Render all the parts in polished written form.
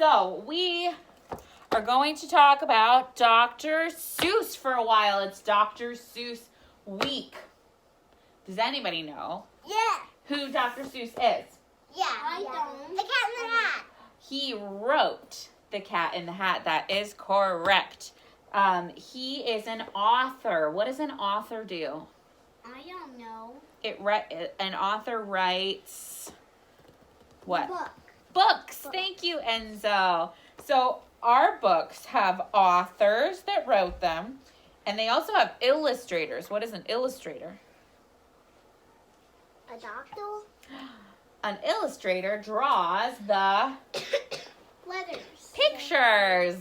So we are going to talk about Dr. Seuss for a while. It's Dr. Seuss week. Does anybody know who Dr. Seuss is? Yeah. I don't. The Cat in the Hat. He wrote The Cat in the Hat. That is correct. He is an author. What does an author do? I don't know. An author writes what? Books. Thank you, Enzo. So our books have authors that wrote them, and they also have illustrators. What is an illustrator? A doctor? An illustrator draws the Letters. pictures.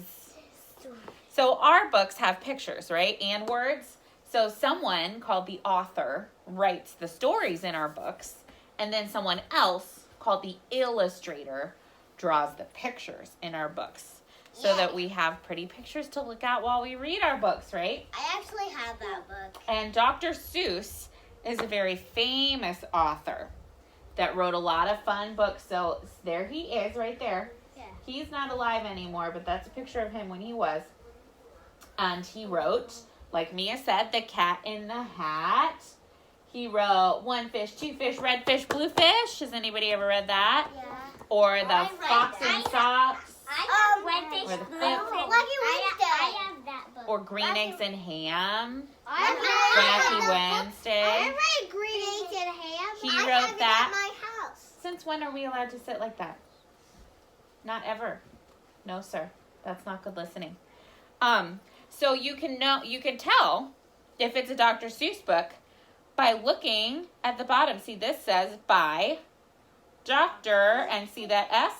So our books have pictures, right? And words. So someone called the author writes the stories in our books, and then someone else called the illustrator draws the pictures in our books so that we have pretty pictures to look at while we read our books, right? I actually have that book. And Dr. Seuss is a very famous author that wrote a lot of fun books. So there he is right there. Yeah. He's not alive anymore, but that's a picture of him when he was. And he wrote, like Mia said, The Cat in the Hat. He wrote One Fish, Two Fish, Red Fish, Blue Fish. Has anybody ever read that? Yeah. Or The Fox and Socks. I have Red Fish, Or the Blue Fish. Fish. I have that book. Or Green Eggs and Ham. Wacky Wednesday. I read Green Eggs and Ham. He I wrote have it that. at my house. Since when are we allowed to sit like that? Not ever. No, sir. That's not good listening. So you can tell if it's a Dr. Seuss book by looking at the bottom. See, this says by Dr. and see that S?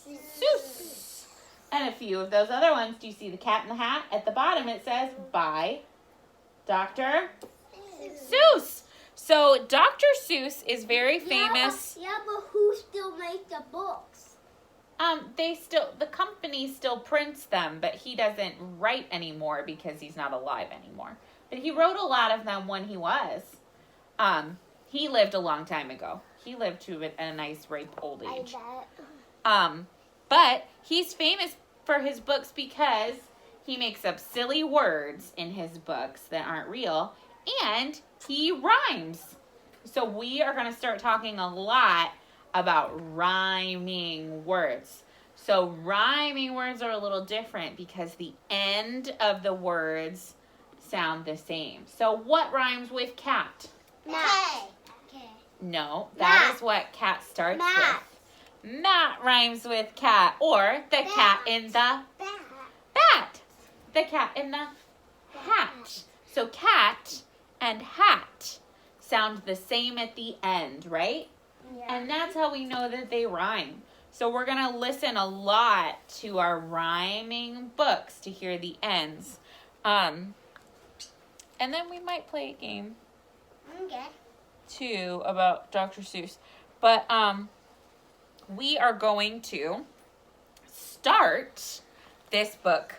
Seuss. And a few of those other ones. Do you see the Cat in the Hat? At the bottom it says by Dr. Seuss. So Dr. Seuss is very famous. Yeah, but who still makes the books? The company still prints them, but he doesn't write anymore because he's not alive anymore. But he wrote a lot of them when he was. He lived a long time ago. He lived to a nice, ripe old age. I bet. But he's famous for his books because he makes up silly words in his books that aren't real, and he rhymes. So we are going to start talking a lot about rhyming words. So rhyming words are a little different because the end of the words sound the same. So what rhymes with cat? Matt. No, that is what cat starts with. Matt rhymes with cat, or the cat in the bat. The cat in the hat. So cat and hat sound the same at the end, right? Yeah. And that's how we know that they rhyme. So we're going to listen a lot to our rhyming books to hear the ends. And then we might play a game Okay. too about Dr. Seuss. But we are going to start this book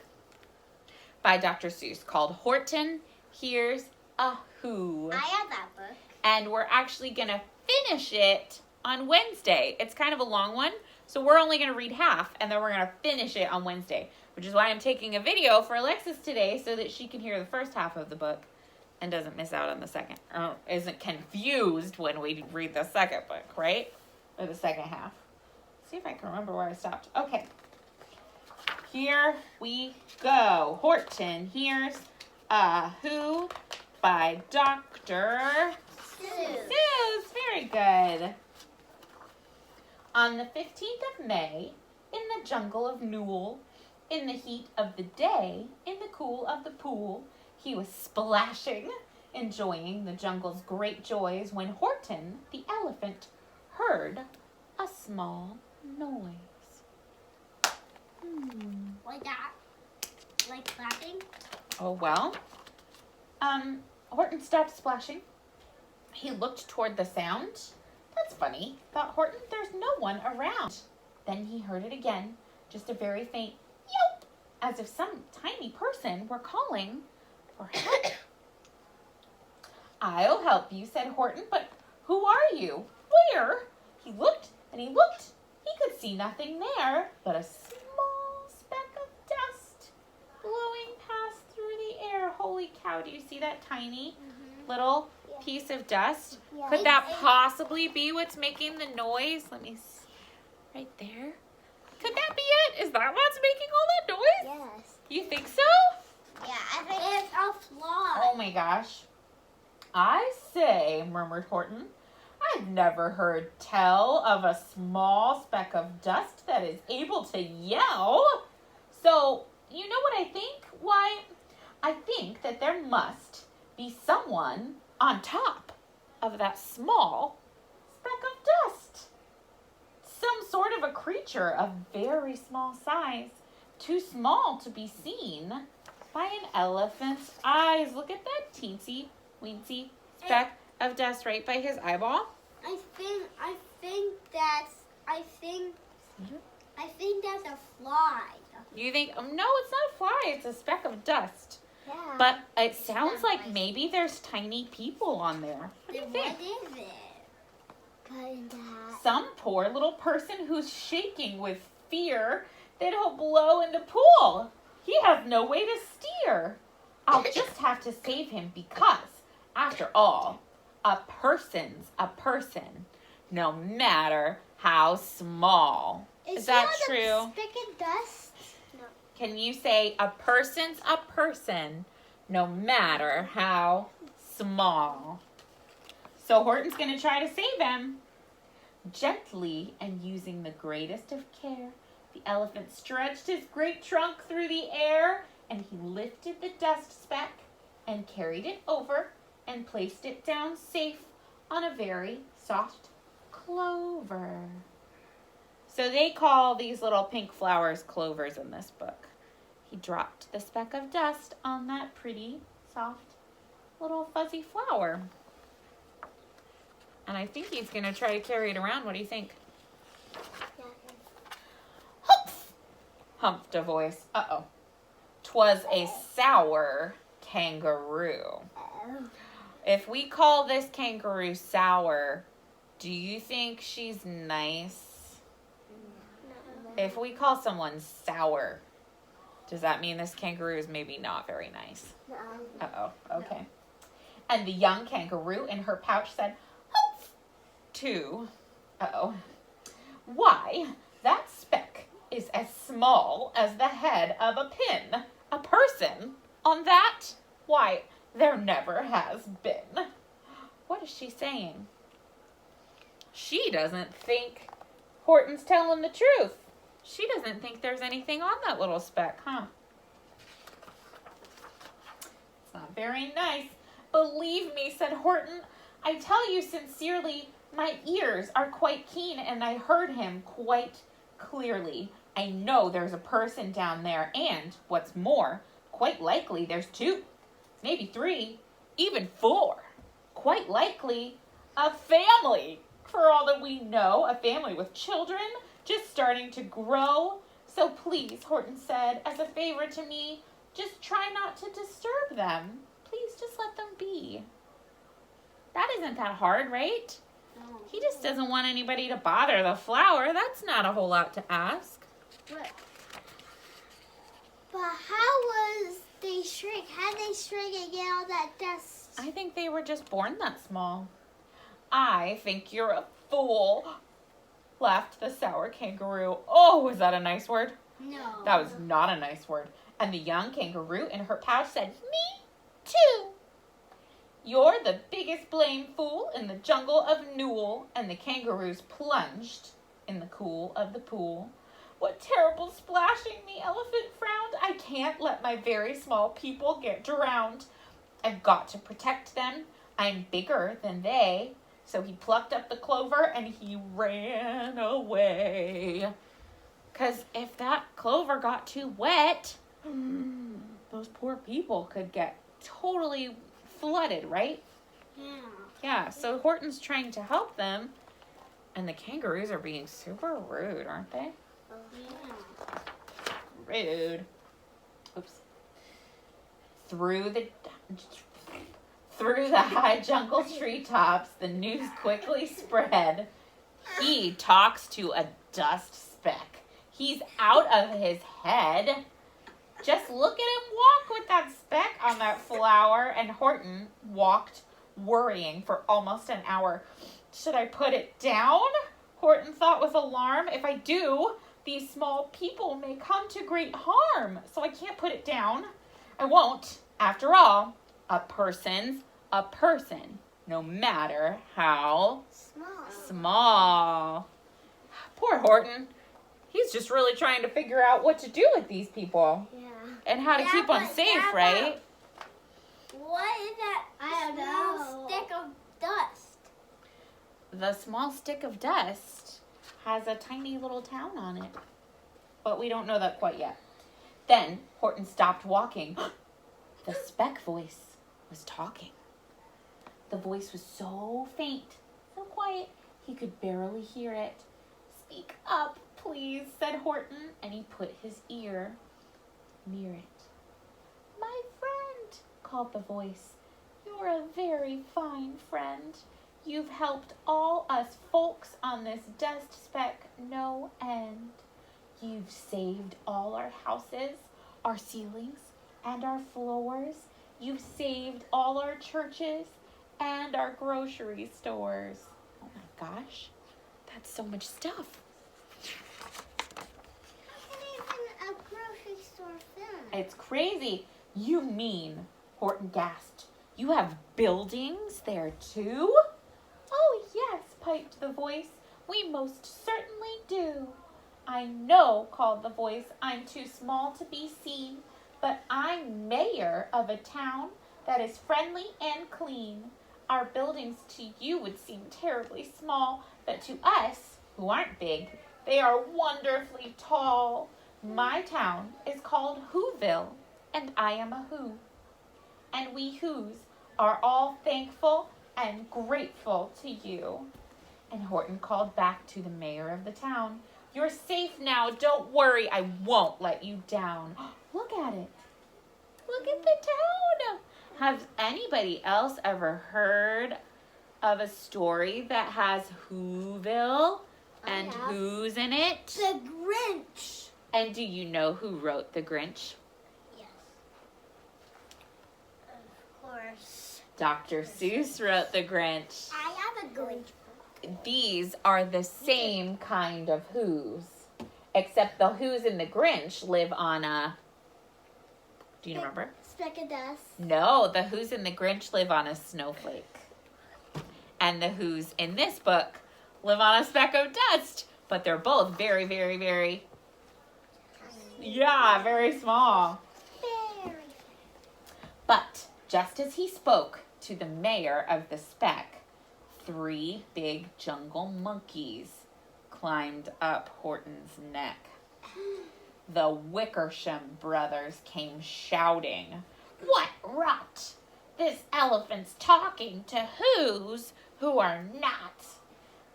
by Dr. Seuss called Horton Hears a Who. I have that book. And we're actually going to finish it on Wednesday. It's kind of a long one, so we're only going to read half, and then we're going to finish it on Wednesday, which is why I'm taking a video for Alexis today so that she can hear the first half of the book and doesn't miss out on the second, or isn't confused when we read the second book, right? Or the second half. See if I can remember where I stopped. Okay. Here we go. Horton Hears a Who by Dr. Seuss. Very good. On the 15th of May, in the jungle of Newell, in the heat of the day, in the cool of the pool, he was splashing, enjoying the jungle's great joys, when Horton, the elephant, heard a small noise. Like that? Like clapping? Oh, well. Horton stopped splashing. He looked toward the sound. That's funny, thought Horton. There's no one around. Then he heard it again, just a very faint yelp, as if some tiny person were calling for help. I'll help you, said Horton, but who are you? Where? He looked and he looked. He could see nothing there but a small cloud? Do you see that tiny little piece of dust? Yeah. Could that possibly be what's making the noise? Let me see. Right there. Could that be it? Is that what's making all that noise? Yes. You think so? Yeah, I think it's a fly. Oh my gosh. I say, murmured Horton, I've never heard tell of a small speck of dust that is able to yell. So, you know what I think? Why, I think that there must be someone on top of that small speck of dust. Some sort of a creature of very small size, too small to be seen by an elephant's eyes. Look at that teensy weensy speck of dust right by his eyeball. I think that's a fly. You think, oh, no, it's not a fly, it's a speck of dust. Yeah. But it sounds like maybe there's tiny people on there. What do you think? What is it? Some poor little person who's shaking with fear that he'll blow in the pool. He has no way to steer. I'll just have to save him because, after all, a person's a person, no matter how small. Is that true? A speck of dust? No. Can you say a person's a person, no matter how small? So Horton's going to try to save him. Gently and using the greatest of care, the elephant stretched his great trunk through the air and he lifted the dust speck and carried it over and placed it down safe on a very soft clover. So they call these little pink flowers clovers in this book. He dropped the speck of dust on that pretty, soft, little fuzzy flower. And I think he's going to try to carry it around. What do you think? Humph! Humphed a voice. Uh-oh. 'Twas a sour kangaroo. If we call this kangaroo sour, do you think she's nice? If we call someone sour, does that mean this kangaroo is maybe not very nice? No. Uh-oh. Okay. And the young kangaroo in her pouch said, "Humph!" too. Uh-oh. Why, that speck is as small as the head of a pin. A person on that? Why, there never has been. What is she saying? She doesn't think Horton's telling the truth. She doesn't think there's anything on that little speck, huh? It's not very nice. Believe me, said Horton. I tell you sincerely, my ears are quite keen and I heard him quite clearly. I know there's a person down there and, what's more, quite likely there's 2, maybe 3, even 4. Quite likely a family. For all that we know, a family with children just starting to grow. So please, Horton said, as a favor to me, just try not to disturb them. Please just let them be. That isn't that hard, right? No. He just doesn't want anybody to bother the flower. That's not a whole lot to ask. But how was they shrink? How did they shrink and get all that dust? I think they were just born that small. I think you're a fool, laughed the sour kangaroo. Oh, was that a nice word? No. That was not a nice word. And the young kangaroo in her pouch said, me too. You're the biggest blame fool in the jungle of Newell. And the kangaroos plunged in the cool of the pool. What terrible splashing, the elephant frowned. I can't let my very small people get drowned. I've got to protect them. I'm bigger than they. So he plucked up the clover and he ran away. Because if that clover got too wet, those poor people could get totally flooded, right? Yeah. Yeah, so Horton's trying to help them. And the kangaroos are being super rude, aren't they? Yeah. Rude. Oops. Through the high jungle treetops, the news quickly spread. He talks to a dust speck. He's out of his head. Just look at him walk with that speck on that flower. And Horton walked worrying for almost an hour. Should I put it down? Horton thought with alarm. If I do, these small people may come to great harm. So I can't put it down. I won't. After all, a person's a person, no matter how small. Poor Horton. He's just really trying to figure out what to do with these people. Yeah. And how to keep them safe, right? What is that? I don't know. Stick of dust. The small stick of dust has a tiny little town on it. But we don't know that quite yet. Then Horton stopped walking. The speck voice was talking. The voice was so faint, so quiet, he could barely hear it. Speak up, please, said Horton, and he put his ear near it. My friend, called the voice, you're a very fine friend. You've helped all us folks on this dust speck no end. You've saved all our houses, our ceilings, and our floors. You've saved all our churches and our grocery stores. Oh my gosh, that's so much stuff. How can even a grocery store film? It's crazy. You mean, Horton gasped, you have buildings there too? Oh yes, piped the voice. We most certainly do. I know, called the voice, I'm too small to be seen, but I'm mayor of a town that is friendly and clean. Our buildings to you would seem terribly small, but to us, who aren't big, they are wonderfully tall. My town is called Whoville, and I am a Who. And we Whos are all thankful and grateful to you. And Horton called back to the mayor of the town. You're safe now. Don't worry. I won't let you down. Look at it. Look at the town. Has anybody else ever heard of a story that has Whoville and who's in it? The Grinch. And do you know who wrote The Grinch? Yes. Of course. Dr. Seuss wrote The Grinch. I have a Grinch. These are the same kind of Whos, except the Whos in The Grinch live on a... Do you remember? Speck of dust. No, the Whos in The Grinch live on a snowflake. And the Whos in this book live on a speck of dust. But they're both very, very, very... Yeah, very small. Very. But just as he spoke to the mayor of the speck, 3 big jungle monkeys climbed up Horton's neck. The Wickersham brothers came shouting, "What rot! This elephant's talking to Whos who are not.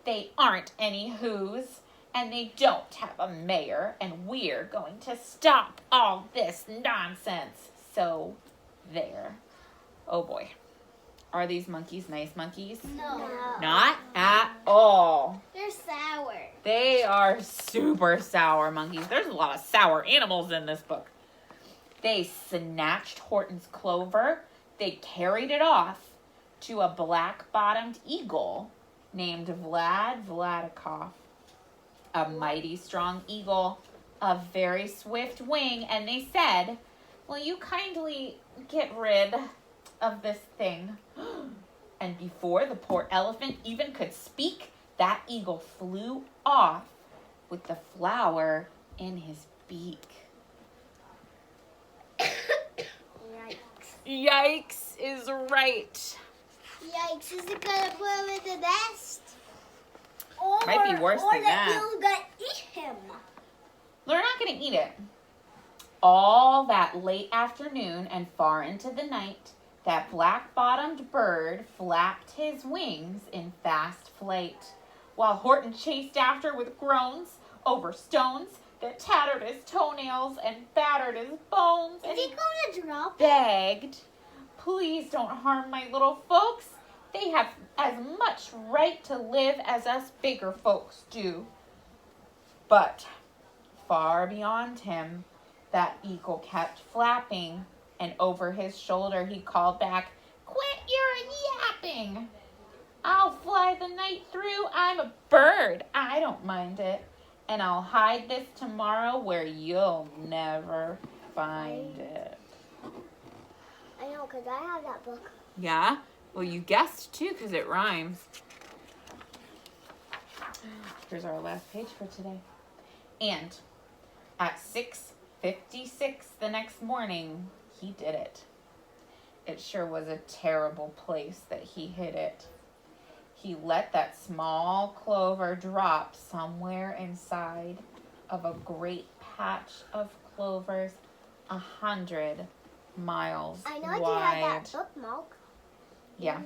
They aren't any Whos, and they don't have a mayor, and we're going to stop all this nonsense. So, there." Oh boy. Are these monkeys nice monkeys? No. Not at all. They're sour. They are super sour monkeys. There's a lot of sour animals in this book. They snatched Horton's clover. They carried it off to a black-bottomed eagle named Vladikoff. A mighty strong eagle, a very swift wing, and they said, "Will you kindly get rid of this thing?" And before the poor elephant even could speak, that eagle flew off with the flower in his beak. Yikes. Yikes is right. Yikes, is it gonna put him in the nest? Might be worse than that. Or the eagle's gonna eat him. They're not going to eat it. All that late afternoon and far into the night, that black-bottomed bird flapped his wings in fast flight, while Horton chased after with groans over stones that tattered his toenails and battered his bones. Is he gonna drop it? Begged, "Please don't harm my little folks. They have as much right to live as us bigger folks do." But far beyond him, That eagle kept flapping, and over his shoulder he called back, "Quit your yapping! I'll fly the night through. I'm a bird. I don't mind it. And I'll hide this tomorrow where you'll never find it." I know, because I have that book. Yeah? Well, you guessed too, because it rhymes. Here's our last page for today. And at 6:56 the next morning, he did it. It sure was a terrible place that he hid it. He let that small clover drop somewhere inside of a great patch of clovers 100 miles I know wide. you had that bookmark. Yeah.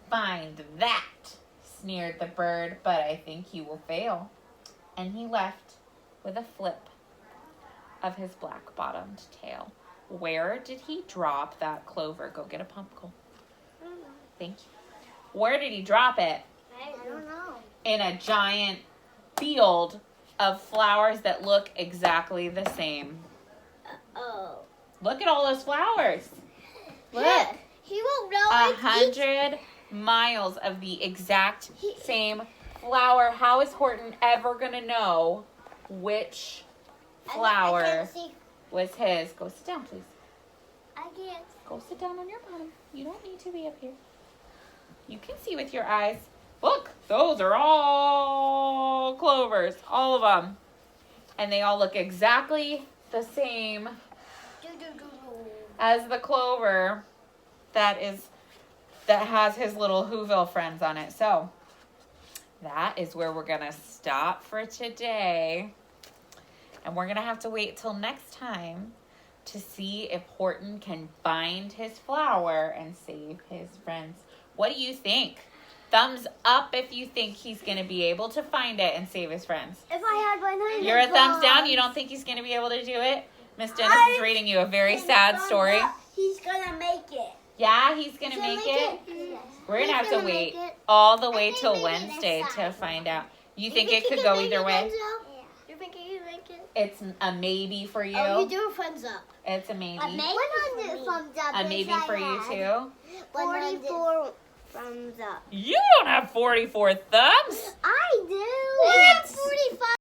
"Find that," sneered the bird, "but I think you will fail." And he left with a flip of his black-bottomed tail. Where did he drop that clover? Go get a pumpkin. Thank you. Where did he drop it? I don't know. In a giant field of flowers that look exactly the same. Oh. Look at all those flowers. Look. Yeah, he won't know. 100 miles of the exact same flower. How is Horton ever going to know which flower I can't see. was his? Go sit down, please. I can't. Go sit down on your bottom. You don't need to be up here. You can see with your eyes. Look, those are all clovers. All of them. And they all look exactly the same as the clover that has his little Whoville friends on it. So that is where we're going to stop for today. And we're going to have to wait till next time to see if Horton can find his flower and save his friends. What do you think? Thumbs up if you think he's going to be able to find it and save his friends. If I had 100 You're a thumbs down? You don't think he's going to be able to do it? Miss Dennis is reading you a very sad story. He's going to make it. Yeah, he's going to make it? Yes. We're going to have to gonna wait make it. all the way think till maybe Wednesday next to time. find out. You think it could go either way? You think you can make it? It's a maybe for you. Oh, you do a thumbs up. It's a maybe. A maybe 100 thumbs up. A maybe for you too. 44 thumbs up. You don't have 44 thumbs. I do. I have 45.